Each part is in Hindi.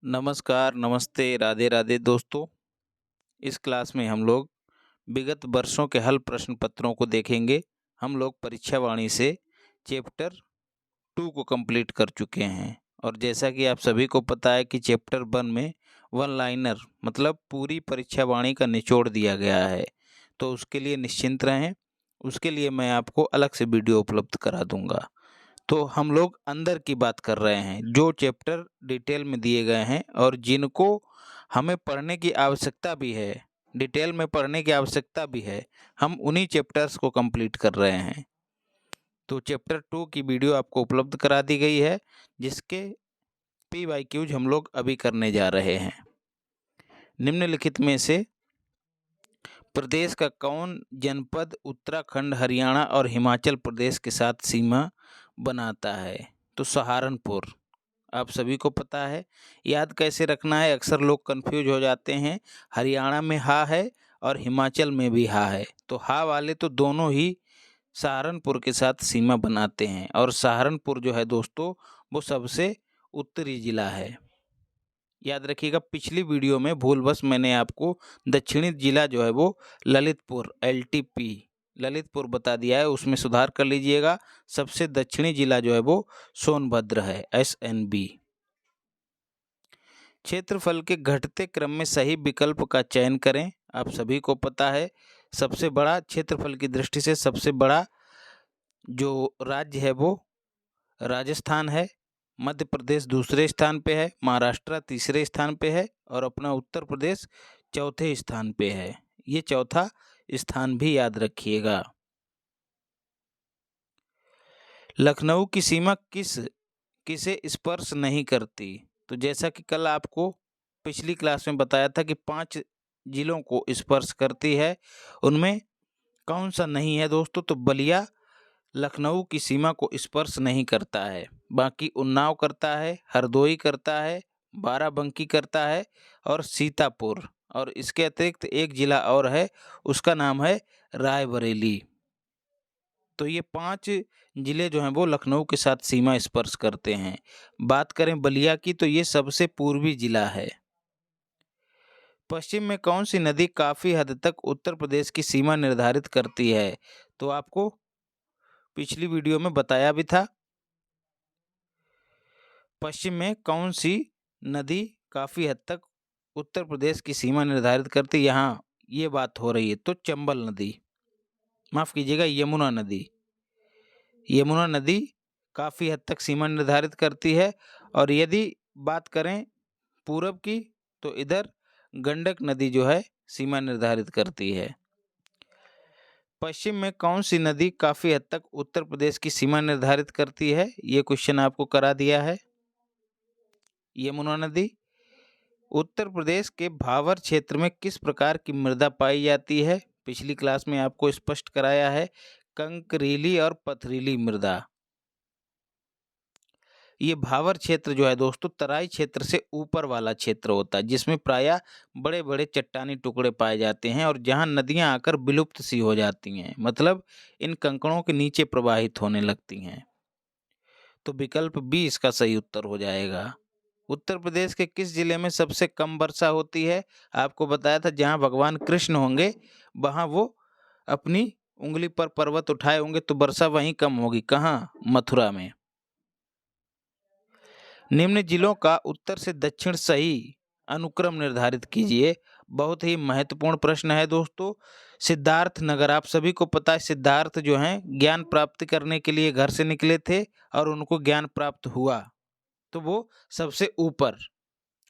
नमस्कार, नमस्ते, राधे राधे दोस्तों। इस क्लास में हम लोग विगत वर्षों के हल प्रश्न पत्रों को देखेंगे। हम लोग परीक्षा वाणी से चैप्टर 2 को कंप्लीट कर चुके हैं और जैसा कि आप सभी को पता है कि चैप्टर 1 में वन लाइनर मतलब पूरी परीक्षा वाणी का निचोड़ दिया गया है। तो उसके लिए निश्चिंत रहें, उसके लिए मैं आपको अलग से वीडियो उपलब्ध करा दूंगा। तो हम लोग अंदर की बात कर रहे हैं, जो चैप्टर डिटेल में दिए गए हैं और जिनको हमें पढ़ने की आवश्यकता भी है, डिटेल में पढ़ने की आवश्यकता भी है, हम उन्हीं चैप्टर्स को कंप्लीट कर रहे हैं। तो चैप्टर 2 की वीडियो आपको उपलब्ध करा दी गई है, जिसके PYQs हम लोग अभी करने जा रहे हैं। निम्नलिखित में से प्रदेश का कौन जनपद उत्तराखंड, हरियाणा और हिमाचल प्रदेश के साथ सीमा बनाता है? तो सहारनपुर। आप सभी को पता है, याद कैसे रखना है, अक्सर लोग कंफ्यूज हो जाते हैं। हरियाणा में हा है और हिमाचल में भी हा है, तो हा वाले तो दोनों ही सहारनपुर के साथ सीमा बनाते हैं और सहारनपुर जो है दोस्तों, वो सबसे उत्तरी जिला है। याद रखिएगा, पिछली वीडियो में भूलवश मैंने आपको दक्षिणी जिला जो है वो ललितपुर LTP ललितपुर बता दिया है, उसमें सुधार कर लीजिएगा। सबसे दक्षिणी जिला जो है वो सोनभद्र है, SNB। क्षेत्रफल के घटते क्रम में सही विकल्प का चयन करें। आप सभी को पता है, सबसे बड़ा क्षेत्रफल की दृष्टि से सबसे बड़ा जो राज्य है वो राजस्थान है, मध्य प्रदेश दूसरे स्थान पे है, महाराष्ट्र तीसरे स्थान पे है और अपना उत्तर प्रदेश चौथे स्थान पे है। ये चौथा स्थान भी याद रखिएगा। लखनऊ की सीमा किसे स्पर्श नहीं करती? तो जैसा कि कल आपको पिछली क्लास में बताया था कि 5 जिलों को स्पर्श करती है, उनमें कौन सा नहीं है दोस्तों? तो बलिया लखनऊ की सीमा को स्पर्श नहीं करता है। बाकी उन्नाव करता है, हरदोई करता है, बाराबंकी करता है और सीतापुर, और इसके अतिरिक्त एक जिला और है, उसका नाम है रायबरेली। तो ये 5 जिले जो हैं वो लखनऊ के साथ सीमा स्पर्श करते हैं। बात करें बलिया की, तो ये सबसे पूर्वी जिला है। पश्चिम में कौन सी नदी काफी हद तक उत्तर प्रदेश की सीमा निर्धारित करती है? तो आपको पिछली वीडियो में बताया भी था। पश्चिम में कौन सी नदी काफी हद तक उत्तर प्रदेश की सीमा निर्धारित करती, यहाँ ये बात हो रही है, तो चंबल नदी, माफ कीजिएगा, यमुना नदी। यमुना नदी काफी हद तक सीमा निर्धारित करती है। और यदि बात करें पूरब की, तो इधर गंडक नदी जो है सीमा निर्धारित करती है। पश्चिम में कौन सी नदी काफी हद तक उत्तर प्रदेश की सीमा निर्धारित करती है? ये क्वेश्चन आपको करा दिया है, यमुना नदी। उत्तर प्रदेश के भावर क्षेत्र में किस प्रकार की मृदा पाई जाती है? पिछली क्लास में आपको स्पष्ट कराया है, कंकरीली और पथरीली मृदा। ये भावर क्षेत्र जो है दोस्तों, तराई क्षेत्र से ऊपर वाला क्षेत्र होता है, जिसमें प्रायः बड़े बड़े चट्टानी टुकड़े पाए जाते हैं और जहां नदियां आकर विलुप्त सी हो जाती हैं, मतलब इन कंकड़ों के नीचे प्रवाहित होने लगती हैं। तो विकल्प बी इसका सही उत्तर हो जाएगा। उत्तर प्रदेश के किस जिले में सबसे कम वर्षा होती है? आपको बताया था, जहां भगवान कृष्ण होंगे वहां वो अपनी उंगली पर पर्वत उठाए होंगे, तो वर्षा वहीं कम होगी। कहाँ? मथुरा में। निम्न जिलों का उत्तर से दक्षिण सही अनुक्रम निर्धारित कीजिए। बहुत ही महत्वपूर्ण प्रश्न है दोस्तों। सिद्धार्थ नगर, आप सभी को पता है, सिद्धार्थ जो हैं ज्ञान प्राप्ति करने के लिए घर से निकले थे और उनको ज्ञान प्राप्त हुआ, तो वो सबसे ऊपर,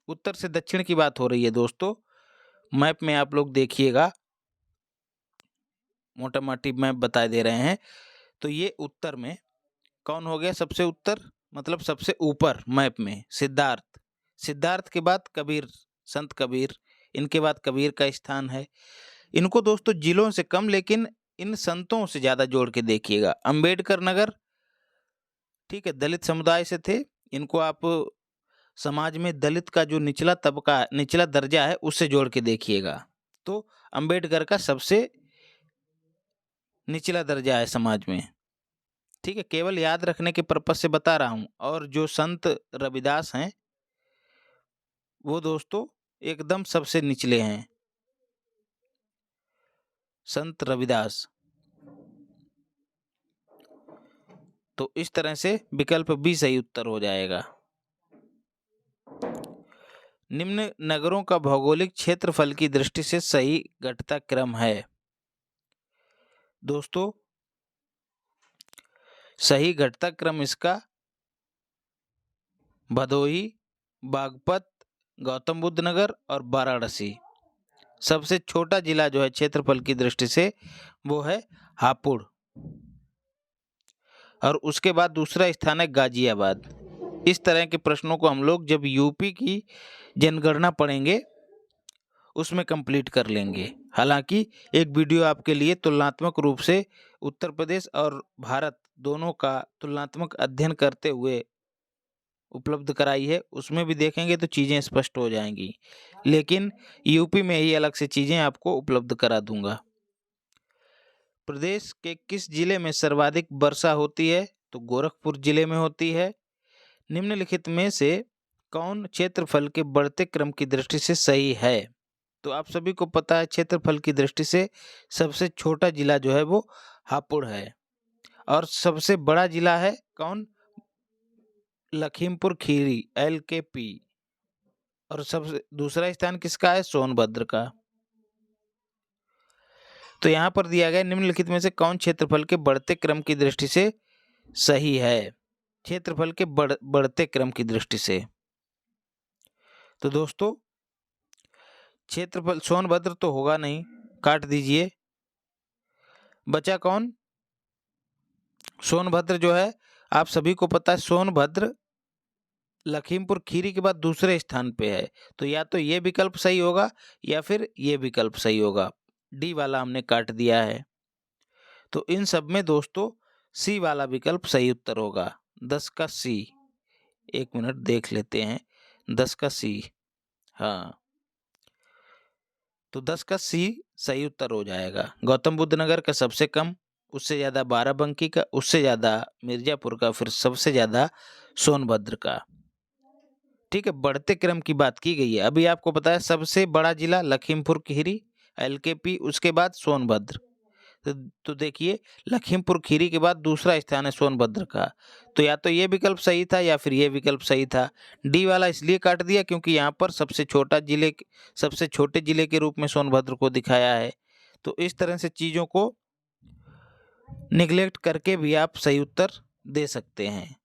उत्तर से दक्षिण की बात हो रही है दोस्तों। मैप में आप लोग देखिएगा, मोटा मोटी मैप बता दे रहे हैं। तो ये उत्तर में कौन हो गया सबसे उत्तर, मतलब सबसे ऊपर मैप में? सिद्धार्थ। सिद्धार्थ के बाद कबीर, संत कबीर, इनके बाद कबीर का स्थान है। इनको दोस्तों जिलों से कम लेकिन इन संतों से ज्यादा जोड़ के देखिएगा। अंबेडकर नगर, ठीक है, दलित समुदाय से थे। इनको आप समाज में दलित का जो निचला तबका, निचला दर्जा है, उससे जोड़ के देखिएगा। तो अंबेडकर का सबसे निचला दर्जा है समाज में, ठीक है, केवल याद रखने के पर्पज से बता रहा हूं। और जो संत रविदास हैं, वो दोस्तों एकदम सबसे निचले हैं, संत रविदास। तो इस तरह से विकल्प बी सही उत्तर हो जाएगा। निम्न नगरों का भौगोलिक क्षेत्रफल की दृष्टि से सही घटता क्रम है। दोस्तों सही घटता क्रम इसका भदोही, बागपत, गौतम बुद्ध नगर और वाराणसी। सबसे छोटा जिला जो है क्षेत्रफल की दृष्टि से वो है हापुड़, और उसके बाद दूसरा स्थान है गाजियाबाद। इस तरह के प्रश्नों को हम लोग जब यूपी की जनगणना पढ़ेंगे उसमें कंप्लीट कर लेंगे। हालांकि एक वीडियो आपके लिए तुलनात्मक रूप से उत्तर प्रदेश और भारत दोनों का तुलनात्मक अध्ययन करते हुए उपलब्ध कराई है, उसमें भी देखेंगे तो चीज़ें स्पष्ट हो जाएंगी। लेकिन यूपी में ही अलग से चीज़ें आपको उपलब्ध करा दूंगा। प्रदेश के किस जिले में सर्वाधिक वर्षा होती है? तो गोरखपुर जिले में होती है। निम्नलिखित में से कौन क्षेत्रफल के बढ़ते क्रम की दृष्टि से सही है? तो आप सभी को पता है क्षेत्रफल की दृष्टि से सबसे छोटा जिला जो है वो हापुड़ है, और सबसे बड़ा जिला है कौन? लखीमपुर खीरी, LKP। और सबसे दूसरा स्थान किसका है? सोनभद्र का। तो यहाँ पर दिया गया निम्नलिखित में से कौन क्षेत्रफल के बढ़ते क्रम की दृष्टि से सही है? क्षेत्रफल के बढ़ते क्रम की दृष्टि से तो दोस्तों क्षेत्रफल सोनभद्र तो होगा नहीं, काट दीजिए। बचा कौन? सोनभद्र जो है आप सभी को पता है, सोनभद्र लखीमपुर खीरी के बाद दूसरे स्थान पे है। तो या तो ये विकल्प सही होगा या फिर ये विकल्प सही होगा। डी वाला हमने काट दिया है। तो इन सब में दोस्तों सी वाला विकल्प सही उत्तर होगा। 10 का सी। एक मिनट देख लेते हैं। 10 का सी, हाँ, तो 10 का सी सही उत्तर हो जाएगा। गौतम बुद्ध नगर का सबसे कम, उससे ज़्यादा बाराबंकी का, उससे ज़्यादा मिर्जापुर का, फिर सबसे ज़्यादा सोनभद्र का। ठीक है, बढ़ते क्रम की बात की गई है। अभी आपको पता है सबसे बड़ा जिला लखीमपुर खीरी, LKP, उसके बाद सोनभद्र। तो देखिए लखीमपुर खीरी के बाद दूसरा स्थान है सोनभद्र का। तो या तो ये विकल्प सही था या फिर ये विकल्प सही था। डी वाला इसलिए काट दिया क्योंकि यहाँ पर सबसे छोटे जिले के रूप में सोनभद्र को दिखाया है। तो इस तरह से चीज़ों को निगलेक्ट करके भी आप सही उत्तर दे सकते हैं।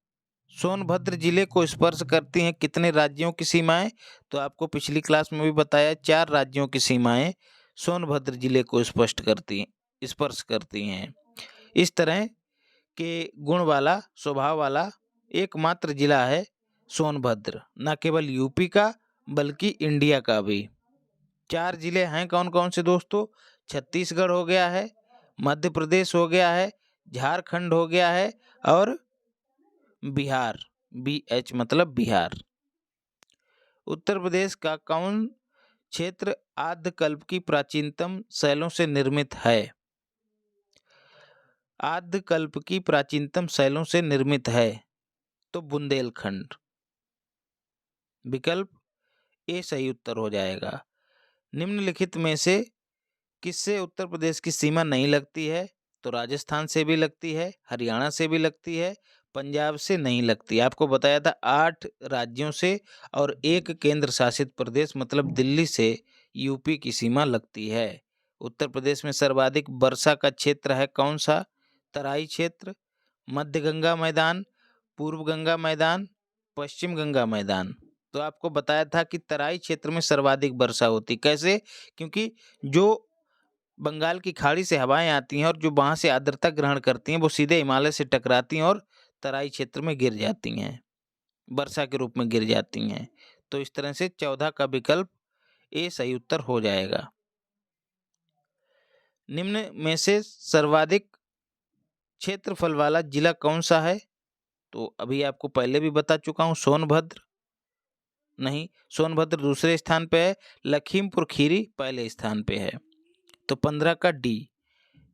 सोनभद्र जिले को स्पर्श करती हैं कितने राज्यों की सीमाएं? तो आपको पिछली क्लास में भी बताया 4 राज्यों की सीमाएं सोनभद्र जिले को स्पर्श करती हैं। इस तरह के गुण वाला, स्वभाव वाला एकमात्र जिला है सोनभद्र, न केवल यूपी का बल्कि इंडिया का भी। 4 जिले हैं कौन कौन से दोस्तों? छत्तीसगढ़ हो गया है, मध्य प्रदेश हो गया है, झारखंड हो गया है, और बिहार, BH मतलब बिहार। उत्तर प्रदेश का कौन क्षेत्र आद्यकल्प की प्राचीनतम शैलों से निर्मित है? आद्यकल्प की प्राचीनतम शैलों से निर्मित है तो बुंदेलखंड। विकल्प ए सही उत्तर हो जाएगा। निम्नलिखित में से किससे उत्तर प्रदेश की सीमा नहीं लगती है? तो राजस्थान से भी लगती है, हरियाणा से भी लगती है, पंजाब से नहीं लगती। आपको बताया था 8 राज्यों से और 1 केंद्र शासित प्रदेश मतलब दिल्ली से यूपी की सीमा लगती है। उत्तर प्रदेश में सर्वाधिक वर्षा का क्षेत्र है कौन सा? तराई क्षेत्र, मध्य गंगा मैदान, पूर्व गंगा मैदान, पश्चिम गंगा मैदान। तो आपको बताया था कि तराई क्षेत्र में सर्वाधिक वर्षा होती। कैसे? क्योंकि जो बंगाल की खाड़ी से हवाएं आती हैं और जो वहाँ से आर्द्रता ग्रहण करती हैं वो सीधे हिमालय से टकराती हैं और तराई क्षेत्र में गिर जाती हैं, वर्षा के रूप में गिर जाती हैं। तो इस तरह से 14 का विकल्प ए सही उत्तर हो जाएगा। निम्न में से सर्वाधिक क्षेत्रफल वाला जिला कौन सा है? तो अभी आपको पहले भी बता चुका हूँ, सोनभद्र नहीं, सोनभद्र दूसरे स्थान पे है, लखीमपुर खीरी पहले स्थान पे है। तो 15 का डी।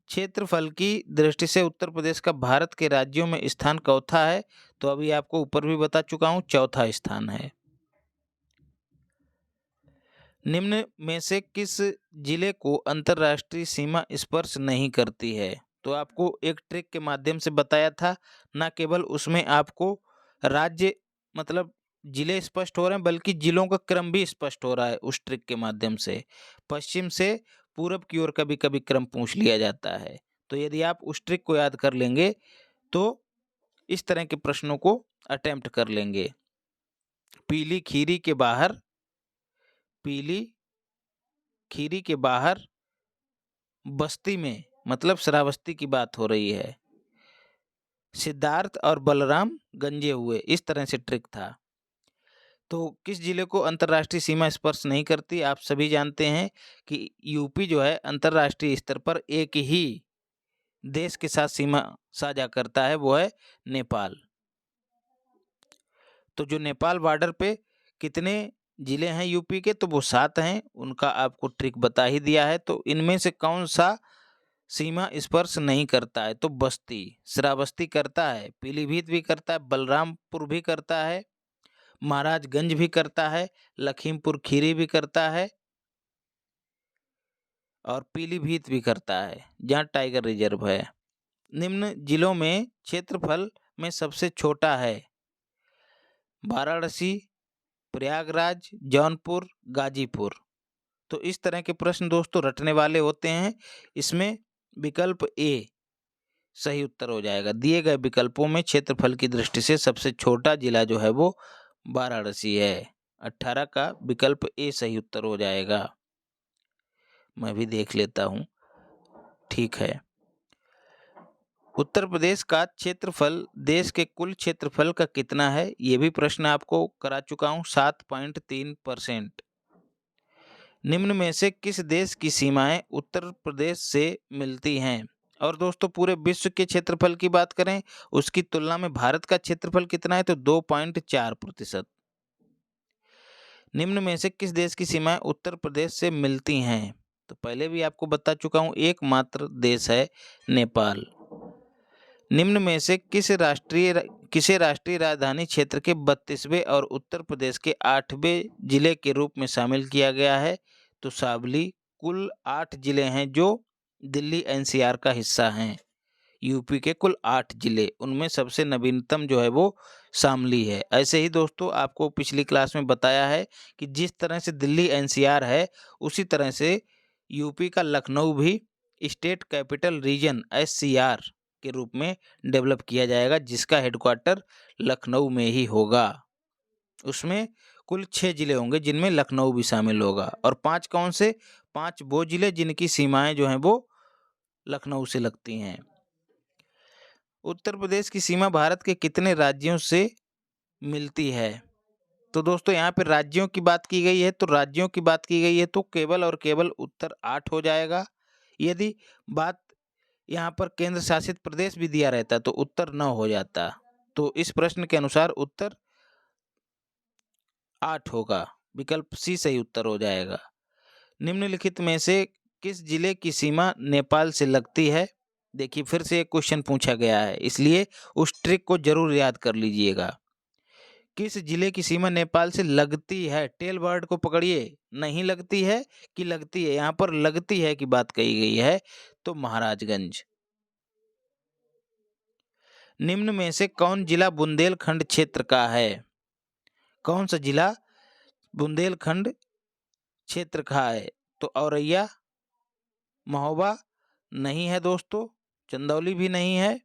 क्षेत्रफल की दृष्टि से उत्तर प्रदेश का भारत के राज्यों में स्थान चौथा है। तो अभी आपको ऊपर भी बता चुका हूँ, चौथा स्थान है। निम्न में से किस जिले को अंतर्राष्ट्रीय सीमा स्पर्श नहीं करती है? तो आपको एक ट्रिक के माध्यम से बताया था, ना केवल उसमें आपको राज्य मतलब जिले स्पष्ट हो रहे हैं बल्कि जिलों का क्रम भी स्पष्ट हो रहा है उस ट्रिक के माध्यम से। पश्चिम से पूरब की ओर कभी कभी क्रम पूछ लिया जाता है। तो यदि आप उस ट्रिक को याद कर लेंगे तो इस तरह के प्रश्नों को अटेम्प्ट कर लेंगे। पीली खीरी के बाहर, पीली खीरी के बाहर बस्ती में, मतलब श्रावस्ती की बात हो रही है। सिद्धार्थ और बलराम गंजे हुए, इस तरह से ट्रिक था। तो किस जिले को अंतर्राष्ट्रीय सीमा स्पर्श नहीं करती? आप सभी जानते हैं कि यूपी जो है अंतर्राष्ट्रीय स्तर पर एक ही देश के साथ सीमा साझा करता है, वो है नेपाल। तो जो नेपाल बॉर्डर पे कितने जिले हैं यूपी के? तो वो 7 हैं। उनका आपको ट्रिक बता ही दिया है। तो इनमें से कौन सा सीमा स्पर्श नहीं करता है? तो बस्ती, श्रावस्ती करता है, पीलीभीत भी करता है, बलरामपुर भी करता है, महाराजगंज भी करता है, लखीमपुर खीरी भी करता है और पीलीभीत भी करता है, जहाँ टाइगर रिजर्व है। निम्न जिलों में क्षेत्रफल में सबसे छोटा है वाराणसी, प्रयागराज, जौनपुर, गाजीपुर। तो इस तरह के प्रश्न दोस्तों रटने वाले होते हैं। इसमें विकल्प ए सही उत्तर हो जाएगा। दिए गए विकल्पों में क्षेत्रफल की दृष्टि से सबसे छोटा जिला जो है वो वाराणसी है। 18 का विकल्प ए सही उत्तर हो जाएगा। मैं भी देख लेता हूँ। ठीक है। उत्तर प्रदेश का क्षेत्रफल देश के कुल क्षेत्रफल का कितना है? ये भी प्रश्न आपको करा चुका हूँ। 7.3%। निम्न में से किस देश की सीमाएं उत्तर प्रदेश से मिलती हैं? और दोस्तों पूरे विश्व के क्षेत्रफल की बात करें उसकी तुलना में भारत का क्षेत्रफल कितना है? तो 2.4%। निम्न में से किस देश की सीमाएं उत्तर प्रदेश से मिलती हैं? तो पहले भी आपको बता चुका हूं, एकमात्र देश है नेपाल। निम्न में से किसे राष्ट्रीय राजधानी क्षेत्र के 32वें और उत्तर प्रदेश के 8वें जिले के रूप में शामिल किया गया है? तो शामली। कुल 8 जिले हैं जो दिल्ली एनसीआर का हिस्सा हैं। यूपी के कुल 8 जिले, उनमें सबसे नवीनतम जो है वो शामली है। ऐसे ही दोस्तों आपको पिछली क्लास में बताया है कि जिस तरह से दिल्ली एनसीआर है उसी तरह से यूपी का लखनऊ भी स्टेट कैपिटल रीजन एससीआर के रूप में डेवलप किया जाएगा, जिसका हेडक्वार्टर लखनऊ में ही होगा। उसमें कुल 6 जिले होंगे जिनमें लखनऊ भी शामिल होगा। और 5 कौन से? 5 वो जिले जिनकी सीमाएं जो हैं वो लखनऊ से लगती हैं। उत्तर प्रदेश की सीमा भारत के कितने राज्यों से मिलती है? तो दोस्तों यहाँ पे राज्यों की बात की गई है, तो राज्यों की बात की गई है तो केवल और केवल उत्तर 8 हो जाएगा। यदि बात यहाँ पर केंद्र शासित प्रदेश भी दिया रहता तो उत्तर 9 हो जाता। तो इस प्रश्न के अनुसार उत्तर 8 होगा। विकल्प सी सही उत्तर हो जाएगा। निम्नलिखित में से किस जिले की सीमा नेपाल से लगती है? देखिए फिर से एक क्वेश्चन पूछा गया है, इसलिए उस ट्रिक को जरूर याद कर लीजिएगा। किस जिले की सीमा नेपाल से लगती है? टेल वर्ड को पकड़िए, नहीं लगती है कि लगती है। यहाँ पर लगती है की बात कही गई है, तो महाराजगंज। निम्न में से कौन जिला बुंदेलखंड क्षेत्र का है? कौन सा जिला बुंदेलखंड क्षेत्र का है? तो औरैया, महोबा नहीं है दोस्तों, चंदौली भी नहीं है,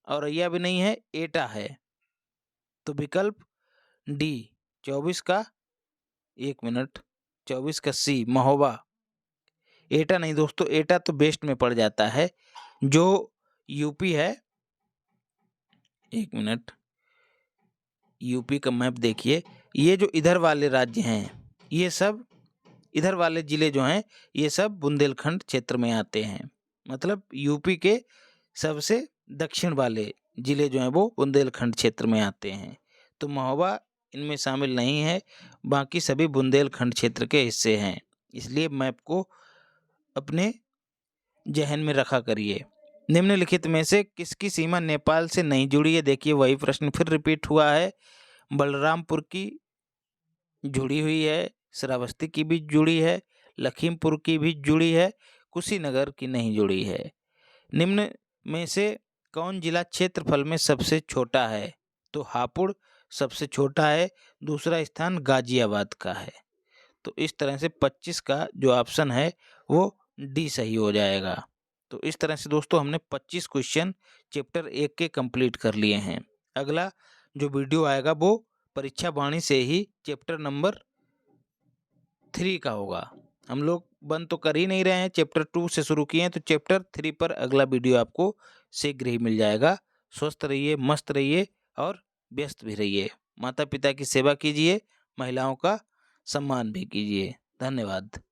औरैया भी नहीं है, एटा है। तो विकल्प डी 24 का 1 मिनट 24 का सी महोबा। एटा नहीं दोस्तों, एटा तो वेस्ट में पड़ जाता है। जो यूपी है, 1 मिनट, यूपी का मैप देखिए। ये जो इधर वाले राज्य हैं, ये सब इधर वाले जिले जो हैं ये सब बुंदेलखंड क्षेत्र में आते हैं। मतलब यूपी के सबसे दक्षिण वाले जिले जो हैं वो बुंदेलखंड क्षेत्र में आते हैं। तो महोबा इनमें शामिल नहीं है, बाकी सभी बुंदेलखंड क्षेत्र के हिस्से हैं। इसलिए मैप को अपने जहन में रखा करिए। निम्नलिखित में से किसकी सीमा नेपाल से नहीं जुड़ी है? देखिए वही प्रश्न फिर रिपीट हुआ है। बलरामपुर की जुड़ी हुई है, श्रावस्ती की भी जुड़ी है, लखीमपुर की भी जुड़ी है, कुशीनगर की नहीं जुड़ी है। निम्न में से कौन जिला क्षेत्रफल में सबसे छोटा है? तो हापुड़ सबसे छोटा है, दूसरा स्थान गाजियाबाद का है। तो इस तरह से 25 का जो ऑप्शन है वो डी सही हो जाएगा। तो इस तरह से दोस्तों हमने 25 क्वेश्चन चैप्टर 1 के कंप्लीट कर लिए हैं। अगला जो वीडियो आएगा वो परीक्षा वाणी से ही चैप्टर नंबर 3 का होगा। हम लोग बंद तो कर ही नहीं रहे हैं, चैप्टर 2 से शुरू किए हैं, तो चैप्टर 3 पर अगला वीडियो आपको शीघ्र ही मिल जाएगा। स्वस्थ रहिए, मस्त रहिए और व्यस्त भी रहिए। माता पिता की सेवा कीजिए, महिलाओं का सम्मान भी कीजिए। धन्यवाद।